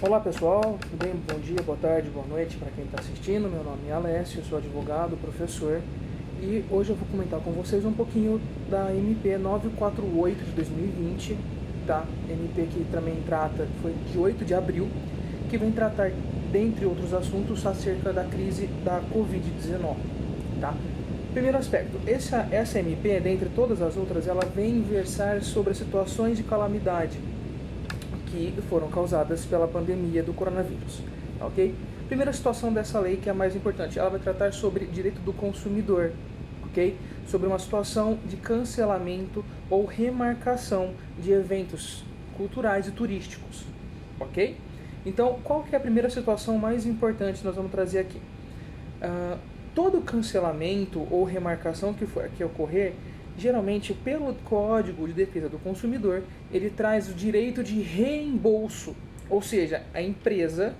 Olá pessoal, tudo bem? Bom dia, boa tarde, boa noite para quem está assistindo. Meu nome é Alessio, eu sou advogado, professor e hoje eu vou comentar com vocês um pouquinho da MP 948 de 2020, tá? MP que também trata, foi de 8 de abril, que vem tratar, dentre outros assuntos, acerca da crise da Covid-19, tá? Primeiro aspecto, essa MP, dentre todas as outras, ela vem versar sobre situações de calamidade que foram causadas pela pandemia do coronavírus, ok? Primeira situação dessa lei, que é a mais importante, ela vai tratar sobre direito do consumidor, ok? Sobre uma situação de cancelamento ou remarcação de eventos culturais e turísticos, ok? Então, qual que é a primeira situação mais importante que nós vamos trazer aqui? Todo cancelamento ou remarcação que ocorrer, geralmente pelo Código de Defesa do Consumidor, ele traz o direito de reembolso, ou seja, a empresa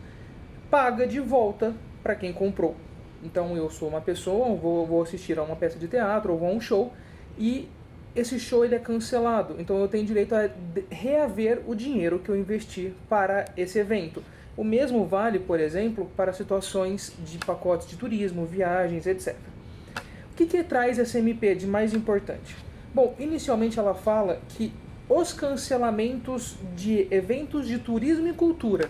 paga de volta para quem comprou. Então eu sou uma pessoa, vou assistir a uma peça de teatro ou vou a um show e esse show ele é cancelado, então eu tenho direito a reaver o dinheiro que eu investi para esse evento. O mesmo vale, por exemplo, para situações de pacotes de turismo, viagens, etc. O que traz essa MP de mais importante? Bom, inicialmente ela fala que os cancelamentos de eventos de turismo e cultura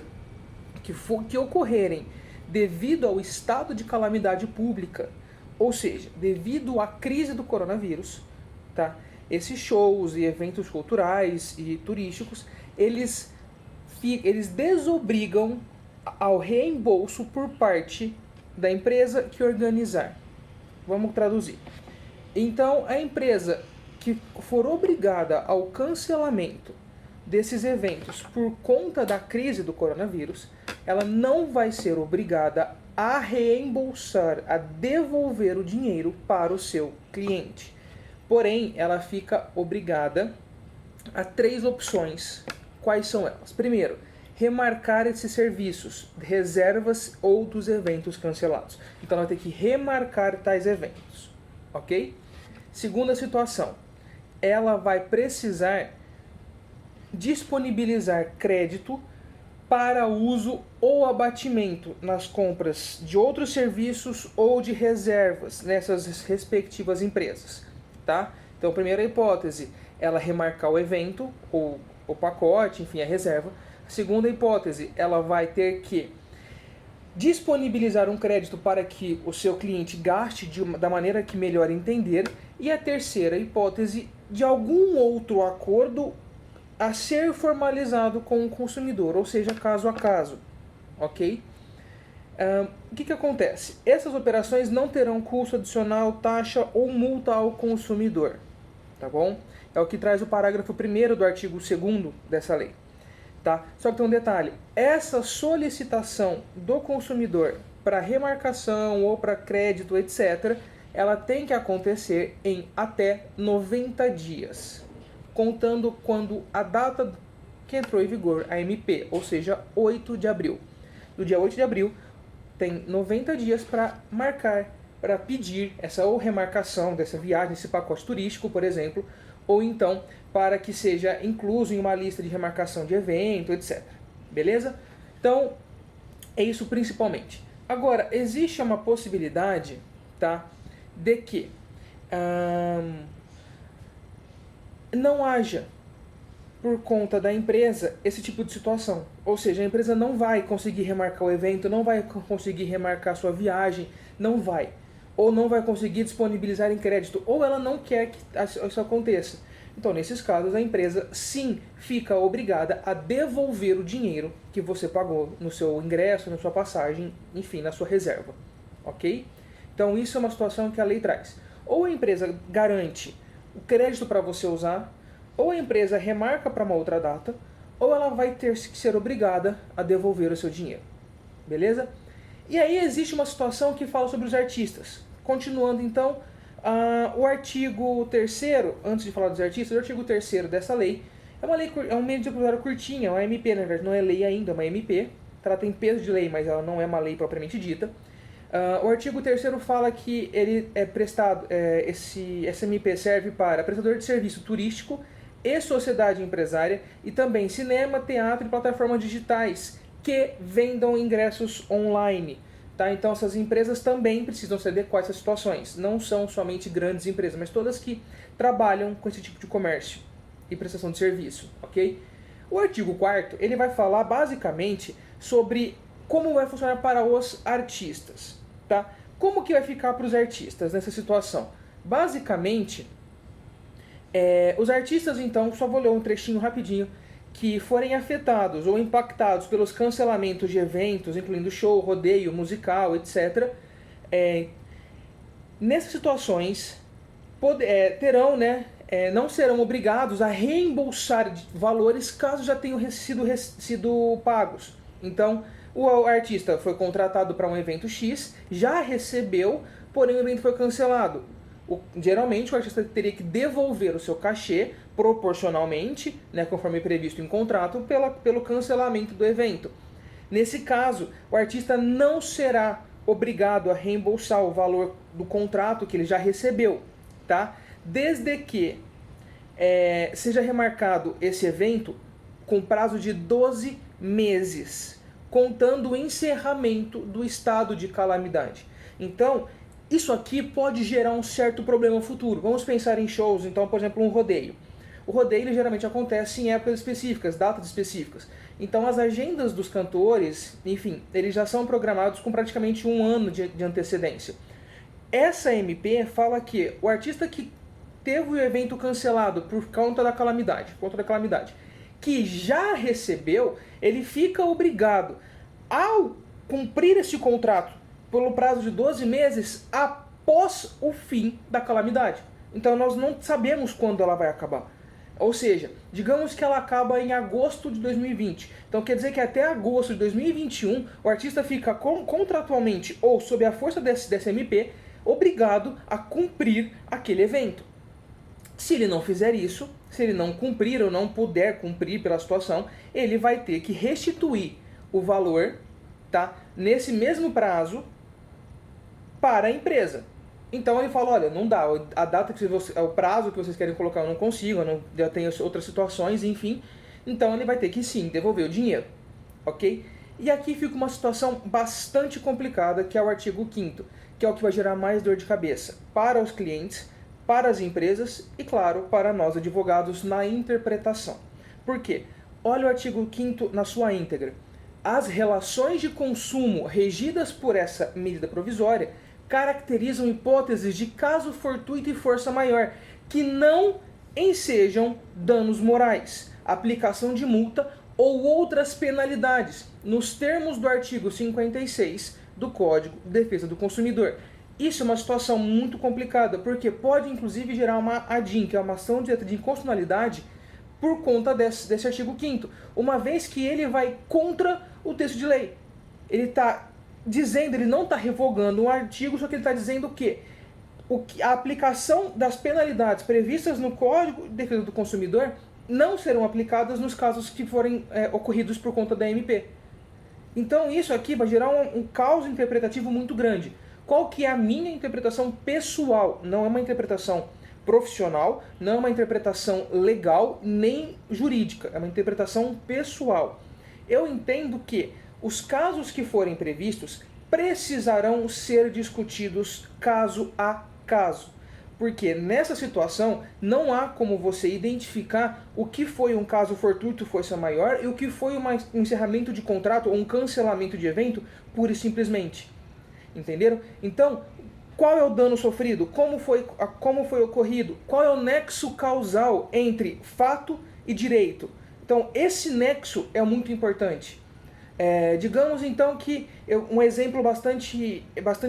que ocorrerem devido ao estado de calamidade pública, ou seja, devido à crise do coronavírus, tá? Esses shows e eventos culturais e turísticos, eles desobrigam ao reembolso por parte da empresa que organizar. Vamos traduzir. Então, a empresa que for obrigada ao cancelamento desses eventos por conta da crise do coronavírus, ela não vai ser obrigada a reembolsar, a devolver o dinheiro para o seu cliente. Porém, ela fica obrigada a 3 opções. Quais são elas? Primeiro, remarcar esses serviços, reservas ou dos eventos cancelados. Então ela tem que remarcar tais eventos, ok? Segunda situação, ela vai precisar disponibilizar crédito para uso ou abatimento nas compras de outros serviços ou de reservas nessas respectivas empresas, tá? Então, primeira hipótese, ela remarcar o evento ou o pacote, enfim, a reserva. Segunda hipótese, ela vai ter que disponibilizar um crédito para que o seu cliente gaste da maneira que melhor entender. E a terceira hipótese, de algum outro acordo a ser formalizado com o consumidor, ou seja, caso a caso, ok? O que acontece? Essas operações não terão custo adicional, taxa ou multa ao consumidor, tá bom? É o que traz o parágrafo 1º do artigo 2º dessa lei. Tá? Só que tem um detalhe, essa solicitação do consumidor para remarcação ou para crédito, etc., ela tem que acontecer em até 90 dias, contando quando a data que entrou em vigor a MP, ou seja, 8 de abril. No dia 8 de abril, tem 90 dias para marcar, para pedir essa ou remarcação dessa viagem, esse pacote turístico, por exemplo, ou então para que seja incluso em uma lista de remarcação de evento, etc. Beleza? Então, é isso principalmente. Agora, existe uma possibilidade, tá, de que não haja, por conta da empresa, esse tipo de situação. Ou seja, a empresa não vai conseguir remarcar o evento, não vai conseguir remarcar sua viagem, não vai. Ou não vai conseguir disponibilizar em crédito, ou ela não quer que isso aconteça. Então, nesses casos, a empresa sim fica obrigada a devolver o dinheiro que você pagou no seu ingresso, na sua passagem, enfim, na sua reserva. Ok? Então, isso é uma situação que a lei traz. Ou a empresa garante o crédito para você usar, ou a empresa remarca para uma outra data, ou ela vai ter que ser obrigada a devolver o seu dinheiro. Beleza? E aí existe uma situação que fala sobre os artistas. Continuando então, o artigo 3º, antes de falar dos artistas, o artigo 3º dessa lei é uma lei, é um meio de procurar curtinha, é uma MP, na verdade, não é lei ainda, é uma MP. Ela tem peso de lei, mas ela não é uma lei propriamente dita. O artigo 3º fala que ele é prestado, essa MP serve para prestador de serviço turístico e sociedade empresária, e também cinema, teatro e plataformas digitais, que vendam ingressos online. Tá? Então essas empresas também precisam se adequar a essas situações. Não são somente grandes empresas, mas todas que trabalham com esse tipo de comércio e prestação de serviço, ok? O artigo 4º, ele vai falar basicamente sobre como vai funcionar para os artistas, tá? Como que vai ficar para os artistas nessa situação? Basicamente, os artistas, então, só vou ler um trechinho rapidinho, que forem afetados ou impactados pelos cancelamentos de eventos, incluindo show, rodeio, musical, etc., nessas situações terão, não serão obrigados a reembolsar valores caso já tenham sido pagos. Então, o artista foi contratado para um evento X, já recebeu, porém o evento foi cancelado. Geralmente o artista teria que devolver o seu cachê proporcionalmente, conforme previsto em contrato, pelo cancelamento do evento. Nesse caso, o artista não será obrigado a reembolsar o valor do contrato que ele já recebeu, tá? Desde que seja remarcado esse evento com prazo de 12 meses, contando o encerramento do estado de calamidade. Então, isso aqui pode gerar um certo problema futuro. Vamos pensar em shows, então, por exemplo, um rodeio. O rodeio ele geralmente acontece em épocas específicas, datas específicas. Então as agendas dos cantores, enfim, eles já são programados com praticamente um ano de antecedência. Essa MP fala que o artista que teve o evento cancelado por conta da calamidade, que já recebeu, ele fica obrigado, ao cumprir esse contrato pelo prazo de 12 meses após o fim da calamidade. Então nós não sabemos quando ela vai acabar. Ou seja, digamos que ela acaba em agosto de 2020. Então quer dizer que até agosto de 2021 o artista fica contratualmente ou sob a força dessa MP obrigado a cumprir aquele evento. Se ele não fizer isso, se ele não cumprir ou não puder cumprir pela situação, ele vai ter que restituir o valor, tá, nesse mesmo prazo para a empresa. Então ele fala, olha, não dá, a data o prazo que vocês querem colocar eu não consigo, já tenho outras situações, enfim. Então ele vai ter que sim devolver o dinheiro, ok? E aqui fica uma situação bastante complicada, que é o artigo 5º, que é o que vai gerar mais dor de cabeça para os clientes, para as empresas e, claro, para nós advogados na interpretação. Por quê? Olha o artigo 5º na sua íntegra. As relações de consumo regidas por essa medida provisória caracterizam hipóteses de caso fortuito e força maior, que não ensejam danos morais, aplicação de multa ou outras penalidades, nos termos do artigo 56 do Código de Defesa do Consumidor. Isso é uma situação muito complicada, porque pode inclusive gerar uma ADIM, que é uma ação direta de inconstitucionalidade, por conta desse artigo 5º, uma vez que ele vai contra o texto de lei. Ele está dizendo, ele não está revogando um artigo, só que ele está dizendo que a aplicação das penalidades previstas no Código de Defesa do Consumidor não serão aplicadas nos casos que forem ocorridos por conta da MP. Então isso aqui vai gerar um caos interpretativo muito grande. Qual que é a minha interpretação pessoal? Não é uma interpretação profissional, não é uma interpretação legal nem jurídica, é uma interpretação pessoal. Eu entendo que os casos que forem previstos precisarão ser discutidos caso a caso, porque nessa situação não há como você identificar o que foi um caso fortuito, força maior, e o que foi um encerramento de contrato ou um cancelamento de evento pura e simplesmente. Entenderam? Então, qual é o dano sofrido? Como foi ocorrido? Qual é o nexo causal entre fato e direito? Então, esse nexo é muito importante. Digamos então que um exemplo bastante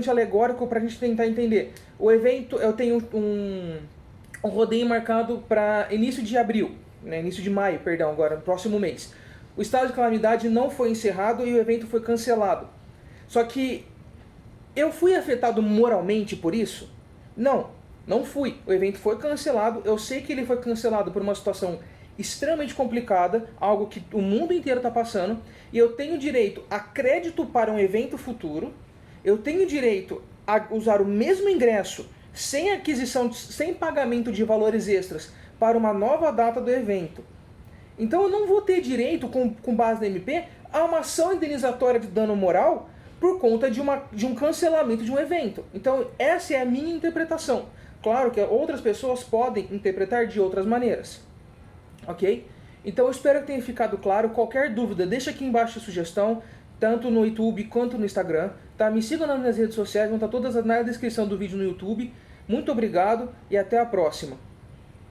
alegórico para a gente tentar entender. O evento, eu tenho um rodeio marcado para início de abril, início de maio, perdão, agora, no próximo mês. O estado de calamidade não foi encerrado e o evento foi cancelado. Só que eu fui afetado moralmente por isso? Não fui. O evento foi cancelado, eu sei que ele foi cancelado por uma situação extremamente complicada, algo que o mundo inteiro está passando, e eu tenho direito a crédito para um evento futuro, eu tenho direito a usar o mesmo ingresso sem aquisição, sem pagamento de valores extras para uma nova data do evento. Então eu não vou ter direito, com base na MP, há uma ação indenizatória de dano moral por conta de um cancelamento de um evento. Então, essa é a minha interpretação. Claro que outras pessoas podem interpretar de outras maneiras. Ok? Então, eu espero que tenha ficado claro. Qualquer dúvida, deixa aqui embaixo a sugestão, tanto no YouTube quanto no Instagram. Tá? Me sigam nas minhas redes sociais, vão estar todas na descrição do vídeo no YouTube. Muito obrigado e até a próxima.